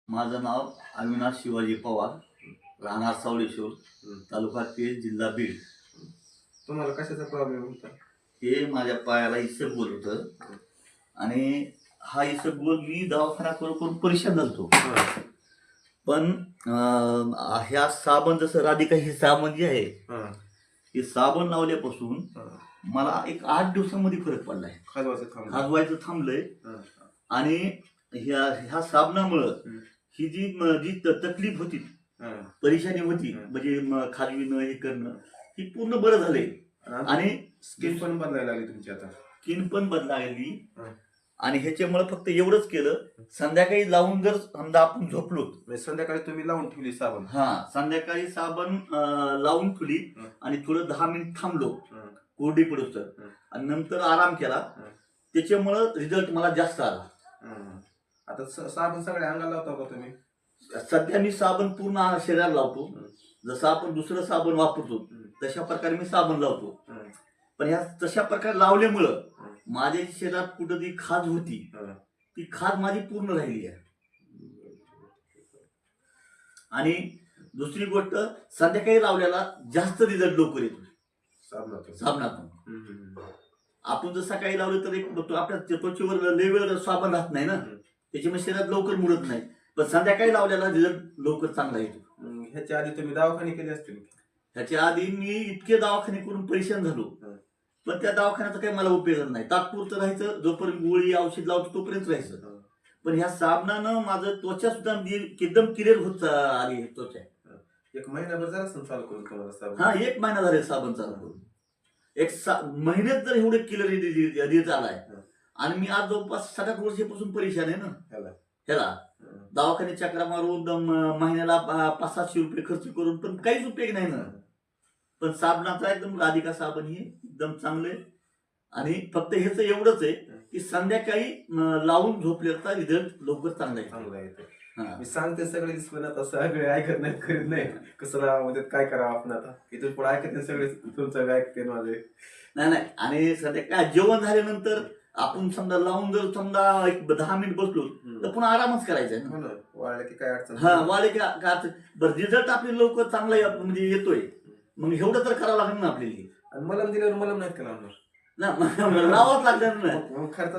माझं नाव अविनाश शिवाजी पवार, राहणार सावळेश्वर, तालुका पेठ, जिल्हा बीड. तुम्हाला कशाचा प्रॉब्लेम होता? हे माझ्या पायाला इसबगोल होतं आणि हा इसबगोल मी दवाखाना करून परेशान झालतो. पण ह्या साबण, जसं राधिका हे साबण जे आहे, हे साबण लावल्यापासून मला एक 8 दिवसामध्ये फरक पडलाय. खाजवायचं थांबलंय आणि ह्या साबणामुळं ही जी तकलीफ होती, परेशानी होती, म्हणजे खाजविणं हे करणं, ही पूर्ण बरं झालंय. आणि स्किन पण बदलायला लागली तुमची आता. स्किन पण बदलायली. आणि ह्याच्यामुळे फक्त एवढंच केलं, संध्याकाळी लावून जर समजा आपण झोपलो, संध्याकाळी तुम्ही लावून ठेवली साबण? संध्याकाळी साबण लावून ठेवली आणि थोडं 10 मिनिट थांबलो कोरडी पडूस, आणि नंतर आराम केला. त्याच्यामुळं रिझल्ट मला जास्त आला. आता साबण सगळ्या अंगाला लावता का तुम्ही? सध्या मी साबण पूर्ण शरीराला लावतो. जसं आपण दुसरं साबण वापरतो तशा प्रकारे मी साबण लावतो. पण ह्या तशा प्रकारे लावल्यामुळं माझ्या शरीरात कुठं ती खाज होती, ती खाज माझी पूर्ण राहिली आहे. आणि दुसरी गोष्ट, संध्याकाळी लावल्याला जास्त रिझल्ट लवकर येतो साबणातून. आपण जर सकाळी लावलं तर एक आपल्या त्वचेवर लय वेळ साबण राहत नाही ना, त्याच्यामुळे शरीरात लवकर मुरत नाही. पण संध्याकाळी लावल्याला रिझल्ट लवकर चांगला येतो. ह्याच्या आधी तुम्ही दवाखाने केले असतील? ह्याच्या आधी मी इतके दवाखाने करून परेशान झालो, पण त्या दवाखान्याचा काही मला उपयोग नाही. तात्पुरतं राहायचं, जोपर्यंत गोळी औषध लावतो तोपर्यंत राहायचं. पण ह्या साबणानं माझं त्वचा सुद्धा एकदम क्लिअर होत आली त्वचा. 1 महिनाभर जरा चालू करून तुम्हाला? 1 महिना झाले साबण चालू करून. 1 महिन्यात जर एवढे क्लिअर रिझल्ट आलाय. आणि मी आज जवळपास 7-8 वर्षापासून परेशान आहे ना ह्याला. दवाखाने चक्रा मारून महिन्याला 500-700 रुपये खर्च करून पण काहीच उपयोग नाही ना. पण साबणाचा एकदम राधिका साबण हे एकदम चांगले. आणि फक्त ह्याचं एवढंच आहे की संध्याकाळी लावून झोपल्याचा रिझल्ट लवकर चांगला येतो. मी सांगते सगळे, पण आता सगळे ऐकत नाहीत, करीत नाही. कसं राहावं, काय करावं आपण आता? इथून पुढे ऐकत नाही सगळे, तुमचं ऐकते माझे. नाही. आणि संध्याकाळी जेवण झाल्यानंतर आपण समजा लावून जर समजा 10 मिनिट बसलो तर पुन्हा आरामच करायचा आहे. वाळले की काय अडचण? वाळले की काय अडचण? बरं, रिझल्ट आपली लवकर चांगला म्हणजे येतोय. मग एवढं तर करावं लागेल ना आपल्याला. आणि मलम दिल्यावर मलम नाहीत का लावणार? ना लावाच लागणार ना. खर्च